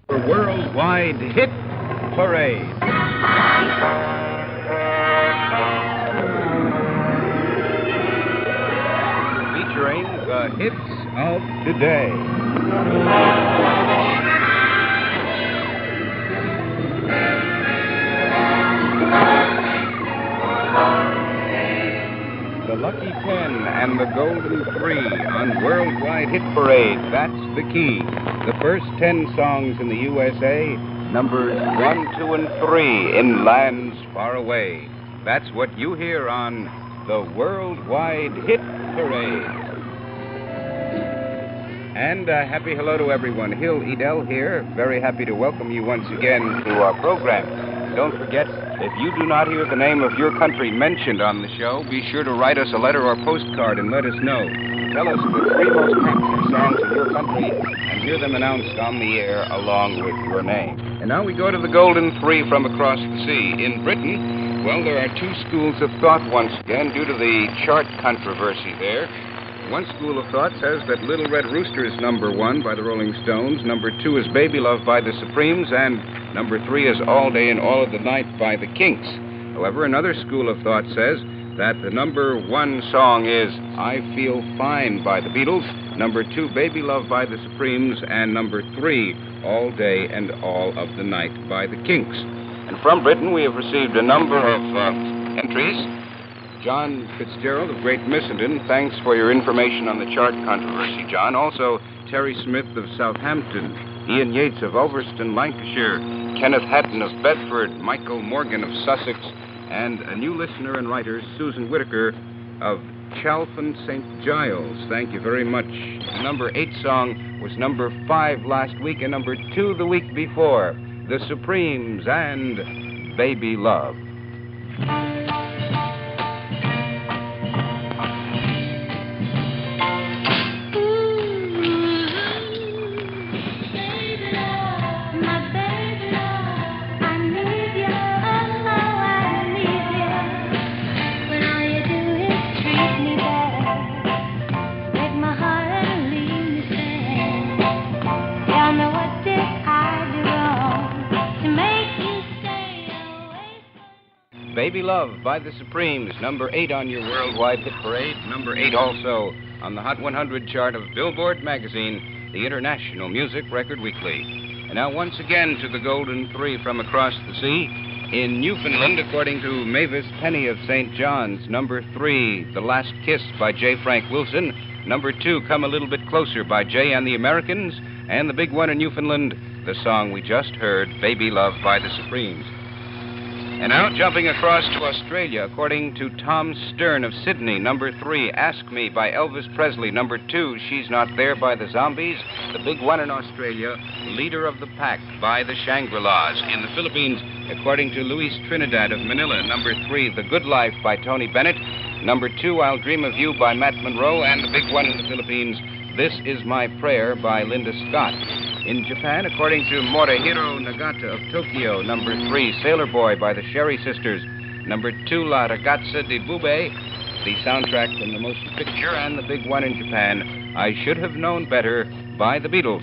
Worldwide Hit Parade. Featuring the hits of today. The Lucky 10 and the Golden 3 on Worldwide Hit Parade. That's the key. The first 10 songs in the USA, numbers 1, 2, and 3 in lands far away. That's what you hear on the Worldwide Hit Parade. And a happy hello to everyone. Hill Edell here. Very happy to welcome you once again to our program. Don't forget, if you do not hear the name of your country mentioned on the show, be sure to write us a letter or postcard and let us know. Tell us the 3 most popular songs in your country and hear them announced on the air along with your name. And now we go to the Golden 3 from across the sea. In Britain, well, there are 2 schools of thought once again due to the chart controversy there. One school of thought says that Little Red Rooster is number 1 by the Rolling Stones, number 2 is Baby Love by the Supremes, and number 3 is All Day and All of the Night by the Kinks. However, another school of thought says that the number 1 song is I Feel Fine by the Beatles, number 2, Baby Love by the Supremes, and number 3, All Day and All of the Night by the Kinks. And from Britain, we have received a number of entries. John Fitzgerald of Great Missenden, thanks for your information on the chart controversy, John. Also, Terry Smith of Southampton, Ian Yates of Ulverston, Lancashire, Kenneth Hatton of Bedford, Michael Morgan of Sussex, and a new listener and writer, Susan Whitaker of Chalfont St. Giles. Thank you very much. The number 8 song was number 5 last week and number 2 the week before. The Supremes and Baby Love. Baby Love by the Supremes, number 8 on your Worldwide Hit Parade, number 8 also on the Hot 100 chart of Billboard magazine, the International Music Record Weekly. And now once again to the Golden 3 from across the sea. In Newfoundland, according to Mavis Penny of St. John's, number 3, The Last Kiss by J. Frank Wilson, number 2, Come a Little Bit Closer by Jay and the Americans, and the big one in Newfoundland, the song we just heard, Baby Love by the Supremes. And now jumping across to Australia, according to Tom Stern of Sydney, number 3, Ask Me by Elvis Presley, number 2, She's Not There by the Zombies, the big one in Australia, Leader of the Pack by the Shangri-Las. In the Philippines, according to Luis Trinidad of Manila, number 3, The Good Life by Tony Bennett, number 2, I'll Dream of You by Matt Monroe, and the big one in the Philippines, This Is My Prayer by Linda Scott. In Japan, according to Morihiro Nagata of Tokyo, number 3, Sailor Boy by the Sherry Sisters, number 2, La Ragazza di Bube, the soundtrack from the motion picture, and the big one in Japan, I Should Have Known Better by the Beatles.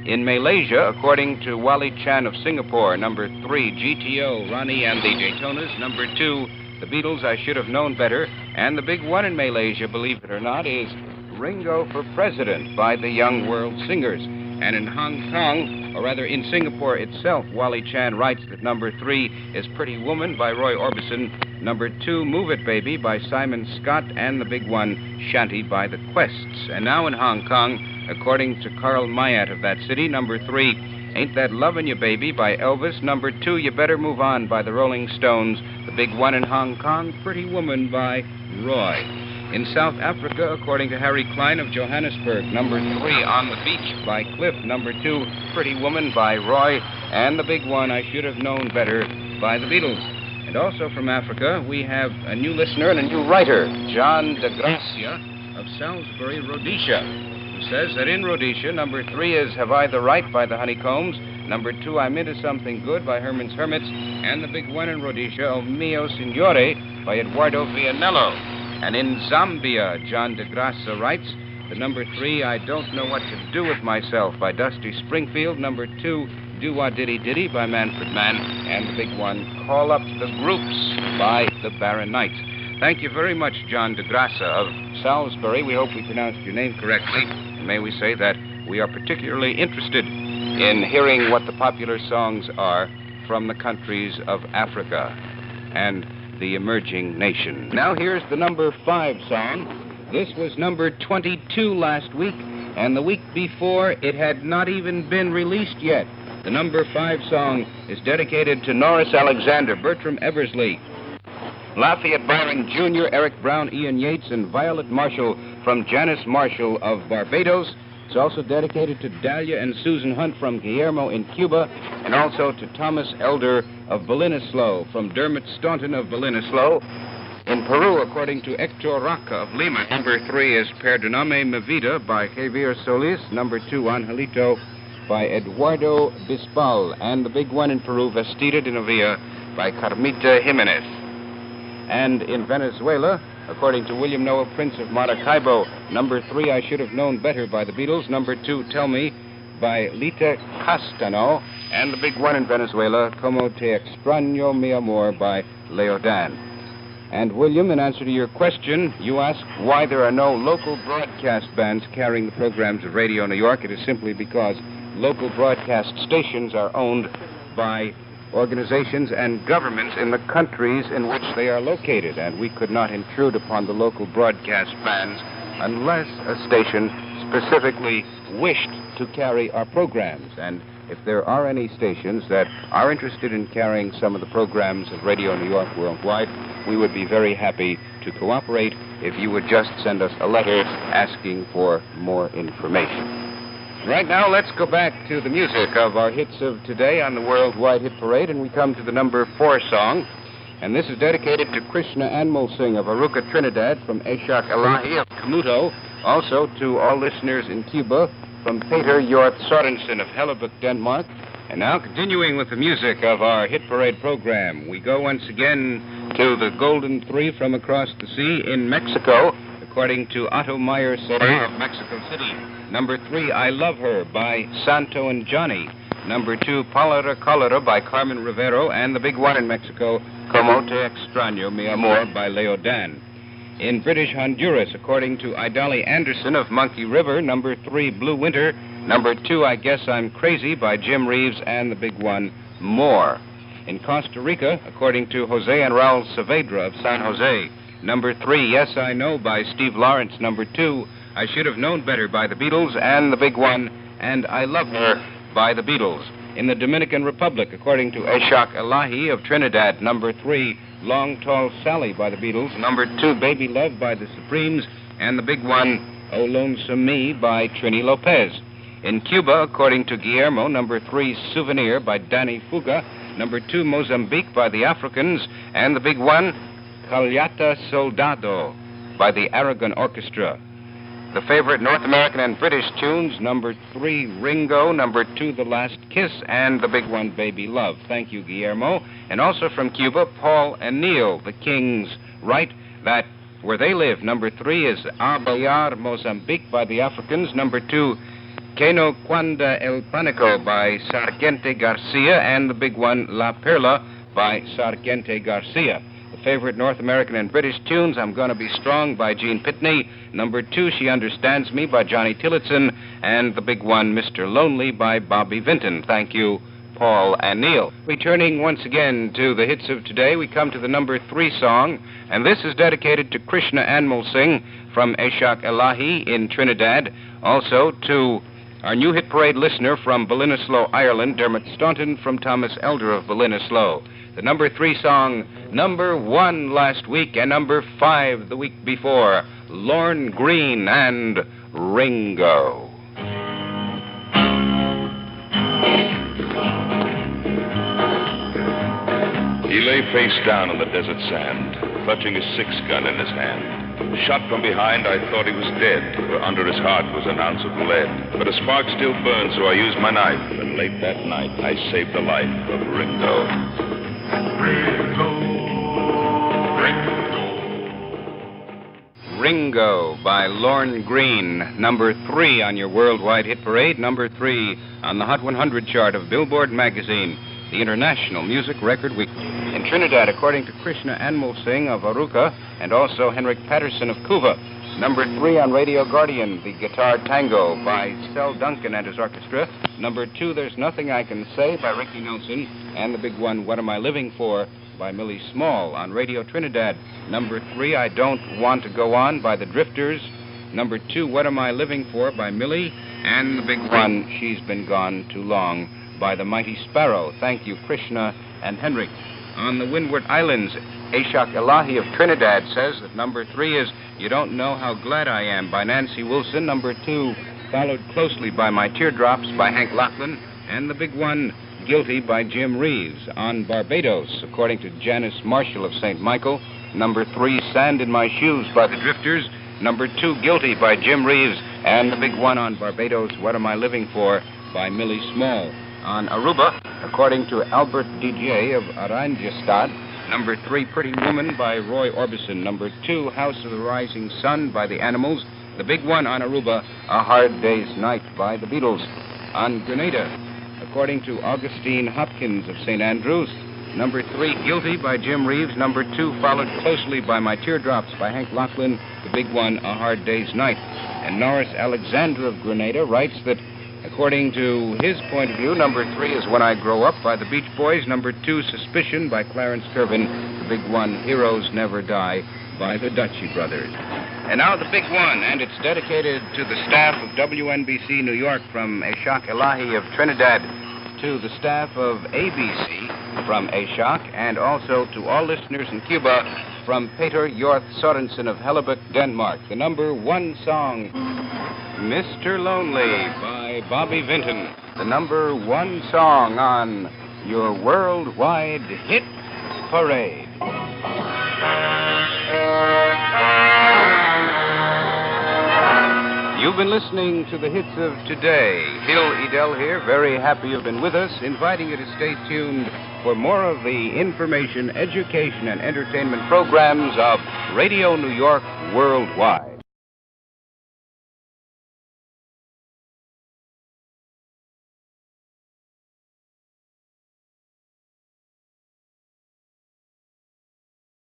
In Malaysia, according to Wally Chan of Singapore, number 3, GTO, Ronnie and the Daytonas, number 2, the Beatles, I Should Have Known Better, and the big one in Malaysia, believe it or not, is Ringo for President by the Young World Singers. And in Hong Kong, or rather in Singapore itself, Wally Chan writes that number 3 is Pretty Woman by Roy Orbison, number 2, Move It Baby by Simon Scott, and the big one, Shanty by the Quests. And now in Hong Kong, according to Carl Mayat of that city, number 3, Ain't That Lovin' You Baby by Elvis, number 2, You Better Move On by the Rolling Stones, the big one in Hong Kong, Pretty Woman by Roy. In South Africa, according to Harry Klein of Johannesburg, number 3, On the Beach by Cliff, number 2, Pretty Woman by Roy, and the big one, I Should Have Known Better by the Beatles. And also from Africa, we have a new listener and a new writer, John de Gracia of Salisbury, Rhodesia, who says that in Rhodesia, number 3 is Have I the Right by the Honeycombs, number 2, I'm Into Something Good by Herman's Hermits, and the big one in Rhodesia, O Mio Signore by Eduardo Vianello. And in Zambia, John de Graça writes, the number 3, I Don't Know What to Do With Myself by Dusty Springfield, number 2, Do-Wah-Diddy Diddy by Manfred Mann, and the big one, Call Up the Groups by the Barron Knights. Thank you very much, John de Grassa of Salisbury. We hope we pronounced your name correctly. And may we say that we are particularly interested in hearing what the popular songs are from the countries of Africa and the emerging nation. Now here's the number 5 song. This was number 22 last week, and the week before it had not even been released yet. The number 5 song is dedicated to Norris Alexander, Bertram Eversley, Lafayette Byron Jr., Eric Brown, Ian Yates, and Violet Marshall from Janice Marshall of Barbados. It's also dedicated to Dahlia and Susan Hunt from Guillermo in Cuba, and also to Thomas Elder of Bolinislo, from Dermot Staunton of Bolinislo. In Peru, according to Hector Roca of Lima. Number 3 is Perdoname Mi Vida by Javier Solis. Number 2, Angelito by Eduardo Bisbal. And the big one in Peru, Vestida de Novia by Carmita Jimenez. And in Venezuela, according to William Noah Prince of Maracaibo, number 3, I Should Have Known Better by the Beatles. Number 2, Tell Me by Lita Castano. And the big one in Venezuela, Como Te Extraño Mi Amor by Leo Dan. And William, in answer to your question, you ask why there are no local broadcast bands carrying the programs of Radio New York. It is simply because local broadcast stations are owned by organizations and governments in the countries in which they are located, and we could not intrude upon the local broadcast bands unless a station specifically wished to carry our programs. And if there are any stations that are interested in carrying some of the programs of Radio New York worldwide, we would be very happy to cooperate if you would just send us a letter asking for more information. Right now, let's go back to the music of our hits of today on the Worldwide Hit Parade, and we come to the number 4 song. And this is dedicated to Krishna Anmol Singh of Aruca, Trinidad, from Ashok Elahi of Camuto, also to all listeners in Cuba, from Peter Hjort Sorensen of Hellebuck, Denmark. And now, continuing with the music of our Hit Parade program, we go once again to the Golden Three from across the sea in Mexico, according to Otto Meyer Soria of Mexico City. Number 3, I Love Her by Santo and Johnny. Number 2, Cólera, Cólera by Carmen Rivero. And the big one in Mexico, Como Te Extraño Mi Amor by Leo Dan. In British Honduras, according to Idali Anderson of Monkey River, number 3, Blue Winter. Number 2, I Guess I'm Crazy by Jim Reeves. And the big one, More. In Costa Rica, according to Jose and Raul Saavedra of San Jose, number 3, Yes I Know by Steve Lawrence. Number 2, I Should Have Known Better by the Beatles. And the big one, And I Love Her by the Beatles. In the Dominican Republic, according to Ashok Elahi of Trinidad, number 3, Long Tall Sally by the Beatles. Number 2, Baby Love by the Supremes. And the big one, Oh Lonesome Me by Trini Lopez. In Cuba, according to Guillermo, number 3, Souvenir by Danny Fuga. Number 2, Mozambique by the Africans. And the big one, Calyata Soldado by the Aragon Orchestra. The favorite North American and British tunes, number 3, Ringo. Number 2, The Last Kiss. And the big one, Baby Love. Thank you, Guillermo. And also from Cuba, Paul and Neil, the Kings write that where they live, number 3 is A Bailar, Mozambique by the Africans. Number 2, Que no Cuanda el Panico by Sargente Garcia. And the big one, La Perla by Sargente Garcia. The favorite North American and British tunes, I'm Gonna Be Strong by Gene Pitney. Number 2, She Understands Me by Johnny Tillotson. And the big one, Mr. Lonely by Bobby Vinton. Thank you, Paul and Neil. Returning once again to the hits of today, we come to the number 3 song, and this is dedicated to Krishna Anmol Singh from Ashok Elahi in Trinidad, also to our new hit parade listener from Bolinislo, Ireland, Dermot Staunton from Thomas Elder of Bolinislo. The number 3 song, number 1 last week and number 5 the week before, Lorne Greene and Ringo. He lay face down on the desert sand, clutching his 6-gun in his hand. Shot from behind, I thought he was dead, for under his heart was an ounce of lead. But a spark still burned, so I used my knife, and late that night I saved the life of Ringo. Ringo, Ringo. Ringo by Lorne Greene, number 3 on your worldwide hit parade, number 3 on the Hot 100 chart of Billboard magazine, the International Music Record Weekly. In Trinidad, according to Krishna Anmol Singh of Aruca and also Henrik Patterson of Cuba, number 3 on Radio Guardian, the Guitar Tango by Sel Duncan and his orchestra. Number 2, There's Nothing I Can Say by Ricky Nelson. And the big one, What Am I Living For by Millie Small on Radio Trinidad. Number 3, I Don't Want to Go On by the Drifters. Number 2, What Am I Living For by Millie. And the big one, She's Been Gone Too Long by the Mighty Sparrow. Thank you, Krishna and Henrik. On the Windward Islands, Ashok Elahi of Trinidad says that number 3 is You Don't Know How Glad I Am by Nancy Wilson. Number 2, followed closely by My Teardrops by Hank Lachlan. And the big one, Guilty by Jim Reeves. On Barbados, according to Janice Marshall of St. Michael, number 3, Sand in My Shoes by the Drifters. Number 2, Guilty by Jim Reeves. And the big one on Barbados, What Am I Living For by Millie Small. On Aruba, according to Albert DJ of Aranjestad, number 3, Pretty Woman by Roy Orbison. Number 2, House of the Rising Sun by the Animals. The big one on Aruba, A Hard Day's Night by the Beatles. On Grenada, according to Augustine Hopkins of St. Andrews, number 3, Guilty by Jim Reeves. Number 2, followed closely by My Teardrops by Hank Lachlan. The big one, A Hard Day's Night. And Norris Alexander of Grenada writes that, according to his point of view, number 3 is When I Grow Up by the Beach Boys. Number 2, Suspicion by Clarence Kervin. The big one, Heroes Never Die by the Dutchie Brothers. And now the big one, and it's dedicated to the staff of WNBC New York from Ashok Elahi of Trinidad, to the staff of ABC from Ashok, and also to all listeners in Cuba from Peter Jorth Sorensen of Hellebuck, Denmark. The number 1 song, Mr. Lonely by Bobby Vinton. The number 1 song on your worldwide hit parade. You've been listening to the hits of today. Hill Edell here, very happy you've been with us, inviting you to stay tuned for more of the information, education, and entertainment programs of Radio New York Worldwide.